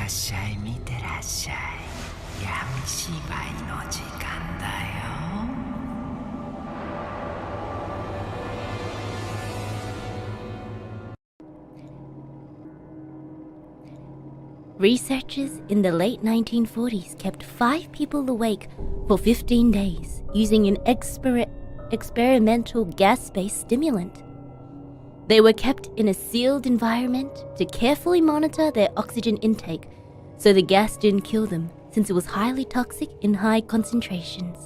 っしゃい見てらっしゃい闇芝居の時間だよ。Researchers in the late 1940s kept 5 people awake for 15 days using an experimental gas-based stimulant. They were kept in a sealed environment to carefully monitor their oxygen intake so the gas didn't kill them, since it was highly toxic in high concentrations.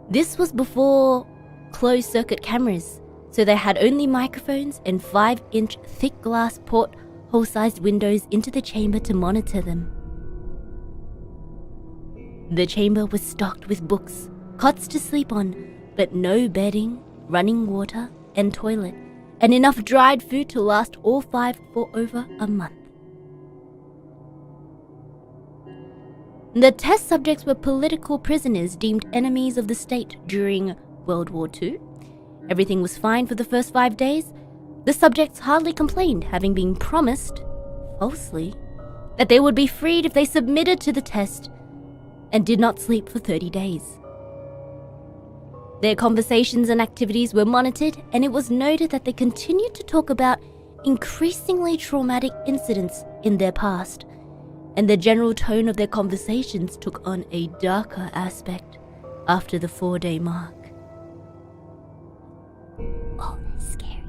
This was before closed-circuit cameras, so they had only microphones and 5-inch thick glass porthole-sized windows into the chamber to monitor them. The chamber was stocked with books, cots to sleep on, but no bedding, running water, and toilet, and enough dried food to last all 5 for over a month. The test subjects were political prisoners deemed enemies of the state during World War II. Everything was fine for the first 5 days. The subjects hardly complained, having been promised, falsely, that they would be freed if they submitted to the test and did not sleep for 30 days. Their conversations and activities were monitored, and it was noted that they continued to talk about increasingly traumatic incidents in their past, and the general tone of their conversations took on a darker aspect after the 4-day mark. Oh, that's scary.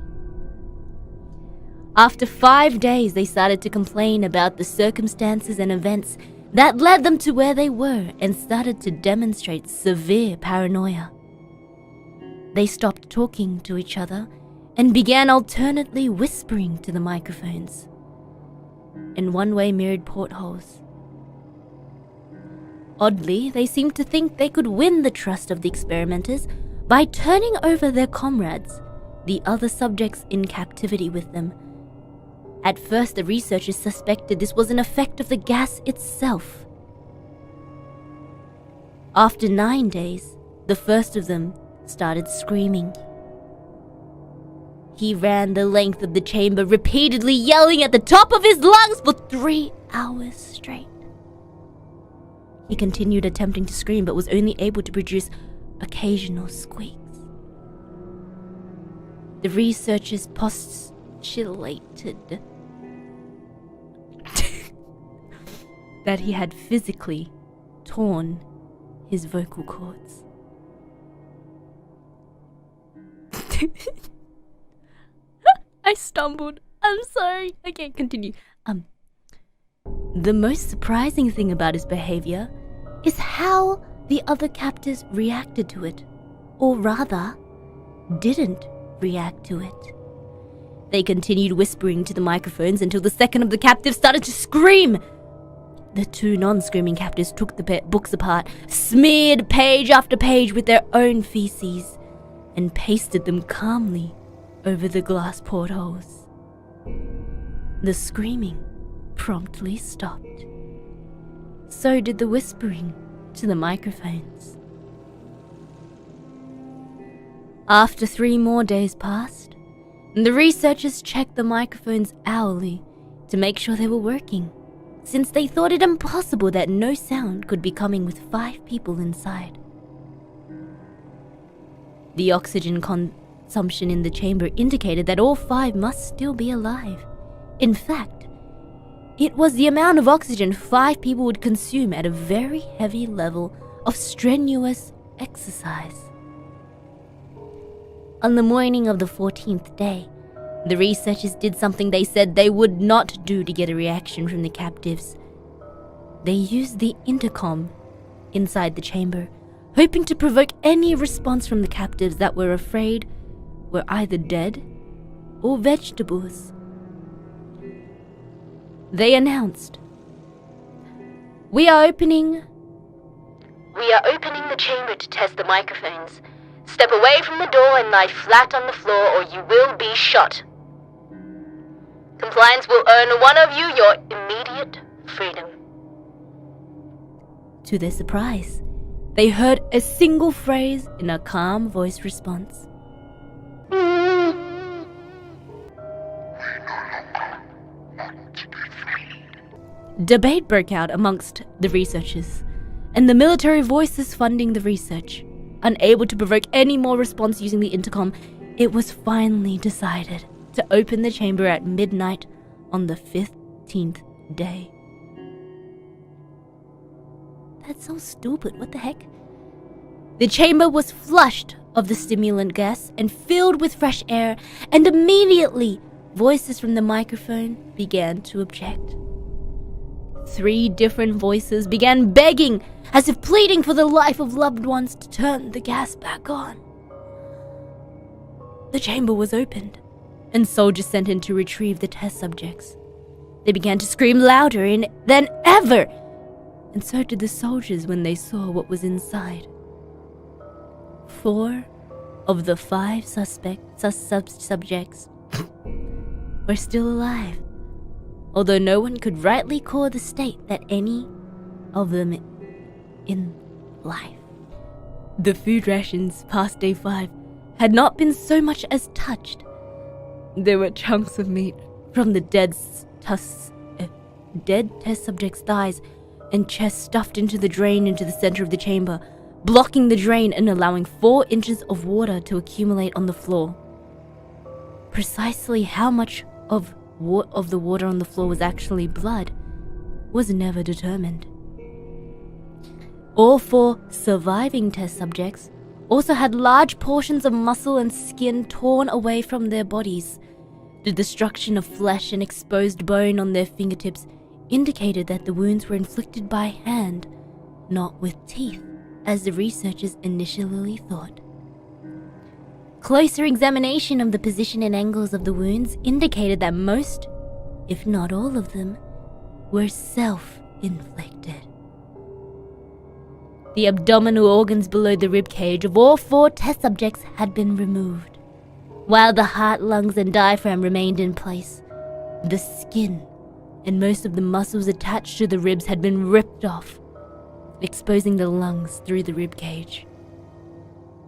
After 5 days, they started to complain about the circumstances and events that led them to where they were and started to demonstrate severe paranoia. They stopped talking to each other and began alternately whispering to the microphones and one-way mirrored portholes. Oddly, they seemed to think they could win the trust of the experimenters by turning over their comrades, the other subjects in captivity with them. At first, the researchers suspected this was an effect of the gas itself. After 9 days, the first of them started screaming. He ran the length of the chamber, repeatedly yelling at the top of his lungs for 3 hours straight. He continued attempting to scream, but was only able to produce occasional squeaks. The researchers postulated that he had physically torn his vocal cords. I stumbled. I'm sorry. I can't continue. The most surprising thing about his behavior is how the other captives reacted to it, or rather, didn't react to it. They continued whispering to the microphones until the second of the captives started to scream. The 2 non-screaming captives took the books apart, smeared page after page with their own feces, and pasted them calmly over the glass portholes. The screaming promptly stopped. So did the whispering to the microphones. After 3 more days passed, the researchers checked the microphones hourly to make sure they were working, since they thought it impossible that no sound could be coming with 5 people inside. The oxygen consumption in the chamber indicated that all 5 must still be alive. In fact, it was the amount of oxygen 5 people would consume at a very heavy level of strenuous exercise. On the morning of the 14th day, the researchers did something they said they would not do to get a reaction from the captives. They used the intercom inside the chamber, hoping to provoke any response from the captives that were afraid were either dead or vegetables. They announced, We are opening the chamber to test the microphones. Step away from the door and lie flat on the floor or you will be shot. Compliance will earn one of you your immediate freedom." To their surprise, they heard a single phrase in a calm voice response. Debate broke out amongst the researchers, and the military voices funding the research. Unable to provoke any more response using the intercom, it was finally decided to open the chamber at midnight on the 15th day. That's so stupid, what the heck? The chamber was flushed of the stimulant gas and filled with fresh air, and immediately voices from the microphone began to object. 3 different voices began begging, as if pleading for the life of loved ones, to turn the gas back on. The chamber was opened, and soldiers sent in to retrieve the test subjects. They began to scream louder than ever, and so did the soldiers when they saw what was inside. 4 of the 5 subjects were still alive, although no one could rightly call the state that any of them in life. The food rations past day 5 had not been so much as touched. There were chunks of meat from the dead test subjects' thighs and chest stuffed into the drain into the center of the chamber, blocking the drain and allowing 4 inches of water to accumulate on the floor. Precisely how much of the water on the floor was actually blood was never determined. All 4 surviving test subjects also had large portions of muscle and skin torn away from their bodies. The destruction of flesh and exposed bone on their fingertips indicated that the wounds were inflicted by hand, not with teeth, as the researchers initially thought. Closer examination of the position and angles of the wounds indicated that most, if not all of them, were self-inflicted. The abdominal organs below the ribcage of all 4 test subjects had been removed, while the heart, lungs, and diaphragm remained in place. The skin and most of the muscles attached to the ribs had been ripped off, exposing the lungs through the ribcage.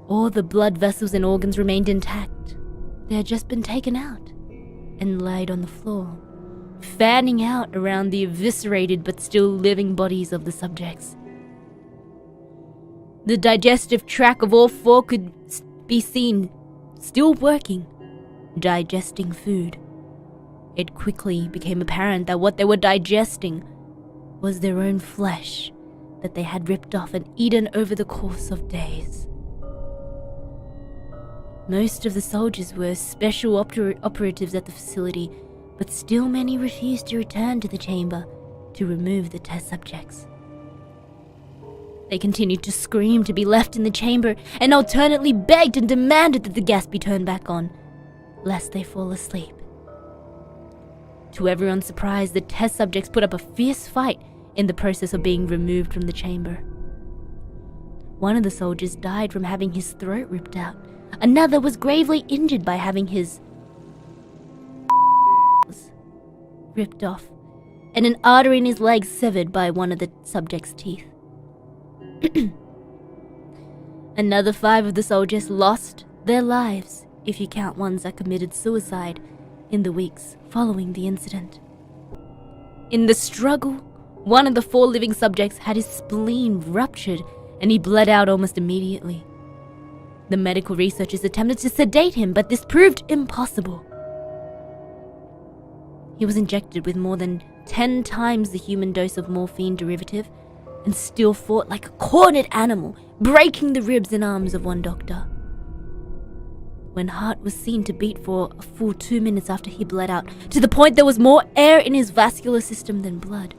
All the blood vessels and organs remained intact. They had just been taken out and laid on the floor, fanning out around the eviscerated but still living bodies of the subjects. The digestive tract of all 4 could be seen still working, digesting food. It quickly became apparent that what they were digesting was their own flesh that they had ripped off and eaten over the course of days. Most of the soldiers were special operatives at the facility, but still many refused to return to the chamber to remove the test subjects. They continued to scream to be left in the chamber and alternately begged and demanded that the gas be turned back on, lest they fall asleep. To everyone's surprise, the test subjects put up a fierce fight in the process of being removed from the chamber. One of the soldiers died from having his throat ripped out. Another was gravely injured by having his ripped off, and an artery in his leg severed by one of the subject's teeth. Another 5 of the soldiers lost their lives, if you count ones that committed suicide, in the weeks following the incident. In the struggle, one of the 4 living subjects had his spleen ruptured and he bled out almost immediately. The medical researchers attempted to sedate him, but this proved impossible. He was injected with more than 10 times the human dose of morphine derivative and still fought like a cornered animal, breaking the ribs and arms of one doctor. When heart was seen to beat for a full 2 minutes after he bled out, to the point there was more air in his vascular system than blood.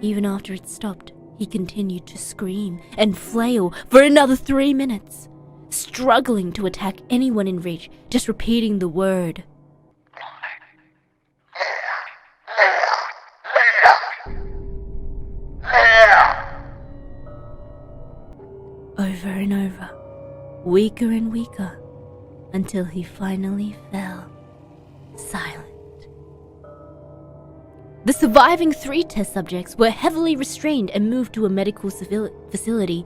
Even after it stopped, he continued to scream and flail for another 3 minutes, struggling to attack anyone in reach, just repeating the word. Over and over, weaker and weaker, until he finally fell silent. The surviving 3 test subjects were heavily restrained and moved to a medical facility.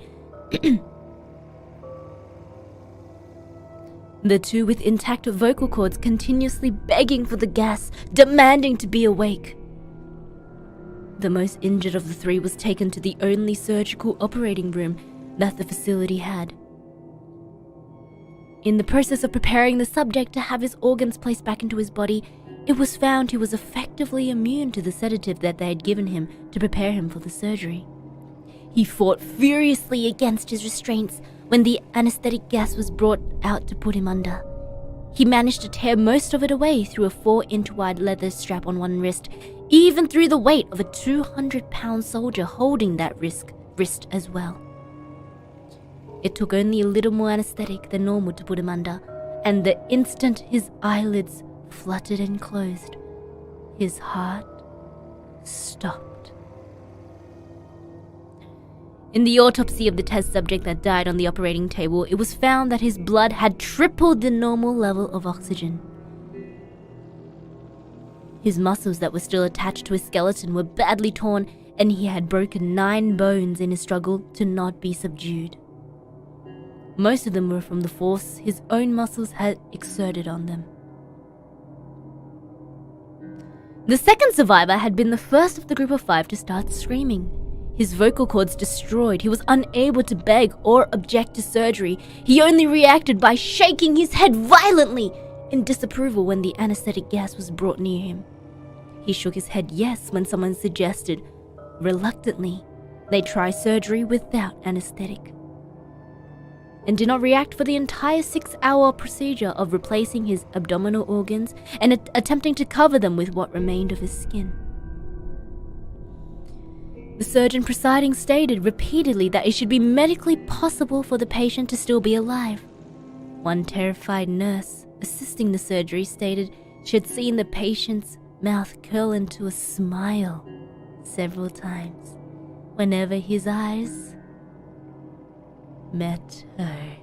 The 2 with intact vocal cords continuously begging for the gas, demanding to be awake. The most injured of the 3 was taken to the only surgical operating room that the facility had. In the process of preparing the subject to have his organs placed back into his body, it was found he was effectively immune to the sedative that they had given him to prepare him for the surgery. He fought furiously against his restraints when the anesthetic gas was brought out to put him under. He managed to tear most of it away through a 4-inch wide leather strap on one wrist, even through the weight of a 200-pound soldier holding that wrist as well. It took only a little more anesthetic than normal to put him under, and the instant his eyelids fluttered and closed, his heart stopped. In the autopsy of the test subject that died on the operating table, it was found that his blood had tripled the normal level of oxygen. His muscles that were still attached to his skeleton were badly torn, and he had broken 9 bones in his struggle to not be subdued. Most of them were from the force his own muscles had exerted on them. The second survivor had been the first of the group of 5 to start screaming. His vocal cords destroyed, he was unable to beg or object to surgery. He only reacted by shaking his head violently in disapproval when the anesthetic gas was brought near him. He shook his head yes when someone suggested, reluctantly, they try surgery without anesthetic, and did not react for the entire 6-hour procedure of replacing his abdominal organs and attempting to cover them with what remained of his skin. The surgeon presiding stated repeatedly that it should be medically possible for the patient to still be alive. One terrified nurse assisting the surgery stated she had seen the patient's mouth curl into a smile several times whenever his eyes met hers.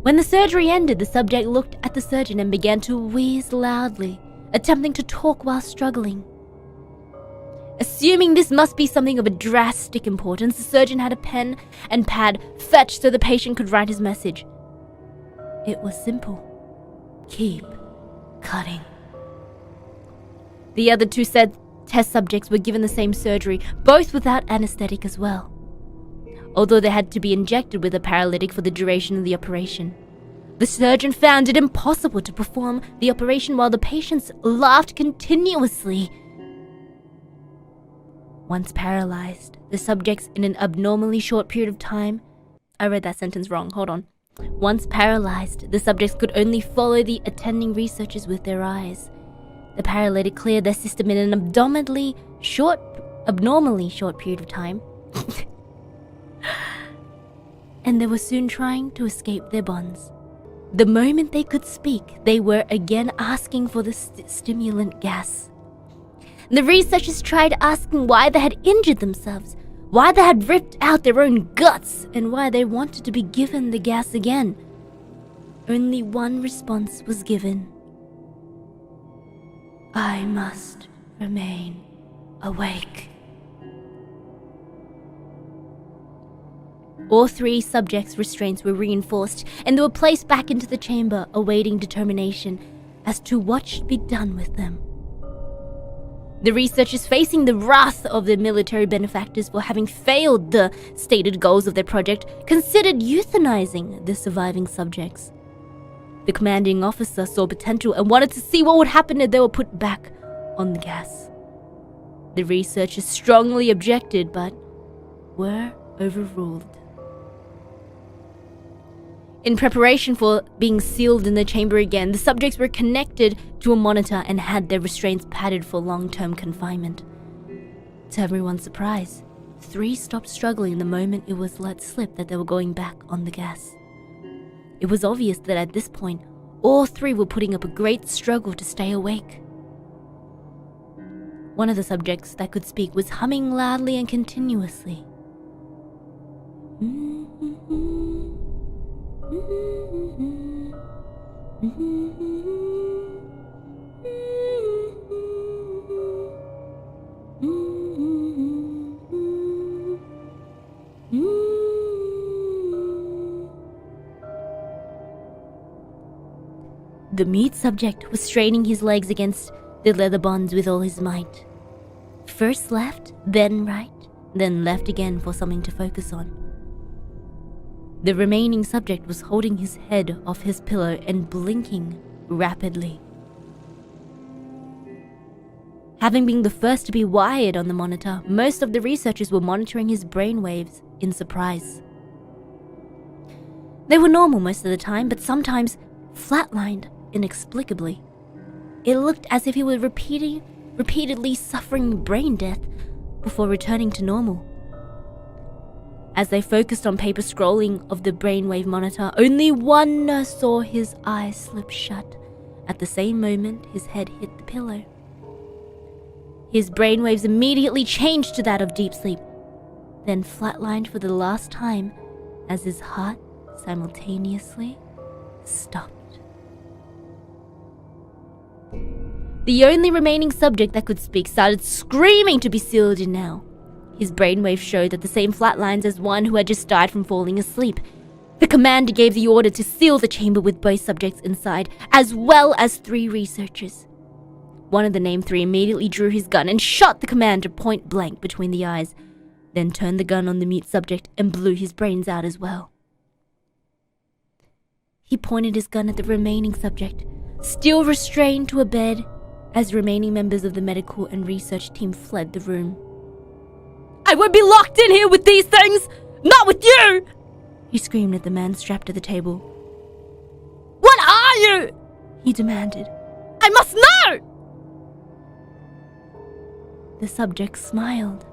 When the surgery ended, the subject looked at the surgeon and began to wheeze loudly, attempting to talk while struggling. Assuming this must be something of a drastic importance, the surgeon had a pen and pad fetched so the patient could write his message. It was simple. Keep cutting. The other 2 test subjects were given the same surgery, both without anesthetic as well, although they had to be injected with a paralytic for the duration of the operation. The surgeon found it impossible to perform the operation while the patients laughed continuously. Once paralyzed, the subjects in an abnormally short period of time... I read that sentence wrong, hold on. Once paralyzed, the subjects could only follow the attending researchers with their eyes. The paralytic cleared their system in an abnormally short period of time. And they were soon trying to escape their bonds. The moment they could speak, they were again asking for the stimulant gas. The researchers tried asking why they had injured themselves, why they had ripped out their own guts, and why they wanted to be given the gas again. Only one response was given. I must remain awake. All 3 subjects' restraints were reinforced, and they were placed back into the chamber, awaiting determination as to what should be done with them. The researchers, facing the wrath of their military benefactors for having failed the stated goals of their project, considered euthanizing the surviving subjects. The commanding officer saw potential and wanted to see what would happen if they were put back on the gas. The researchers strongly objected, but were overruled. In preparation for being sealed in the chamber again, the subjects were connected to a monitor and had their restraints padded for long-term confinement. To everyone's surprise, 3 stopped struggling the moment it was let slip that they were going back on the gas. It was obvious that at this point, all 3 were putting up a great struggle to stay awake. One of the subjects that could speak was humming loudly and continuously. The mute subject was straining his legs against the leather bonds with all his might. first left, then right, then left again for something to focus on. The remaining subject was holding his head off his pillow and blinking rapidly. Having been the first to be wired on the monitor, most of the researchers were monitoring his brainwaves in surprise. They were normal most of the time, but sometimes flatlined inexplicably. It looked as if he was repeatedly suffering brain death before returning to normal. As they focused on paper scrolling of the brainwave monitor, only one nurse saw his eyes slip shut at the same moment his head hit the pillow. His brainwaves immediately changed to that of deep sleep, then flatlined for the last time as his heart simultaneously stopped. The only remaining subject that could speak started screaming to be sealed in now. His brainwave showed that the same flatlines as one who had just died from falling asleep. The commander gave the order to seal the chamber with both subjects inside, as well as 3 researchers. One of the named 3 immediately drew his gun and shot the commander point blank between the eyes, then turned the gun on the mute subject and blew his brains out as well. He pointed his gun at the remaining subject, still restrained to a bed, as remaining members of the medical and research team fled the room. "I won't be locked in here with these things! Not with you!" he screamed at the man strapped to the table. "What are you?" he demanded. "I must know!" The subject smiled.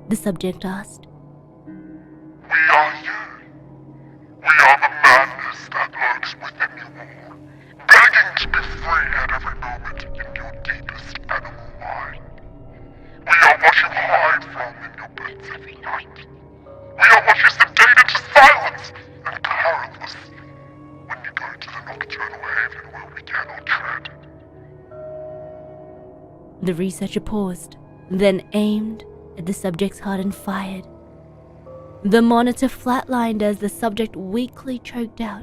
The subject asked. "We are you. We are the madness that lurks within you all, begging to be free at every moment in your deepest animal mind. We are what you hide from in your beds every night. We are what you sedate into silence and powerless when you go to the nocturnal haven where we cannot tread." The researcher paused, then aimed at the subject's heart and fired. The monitor flatlined as the subject weakly choked out.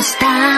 Stop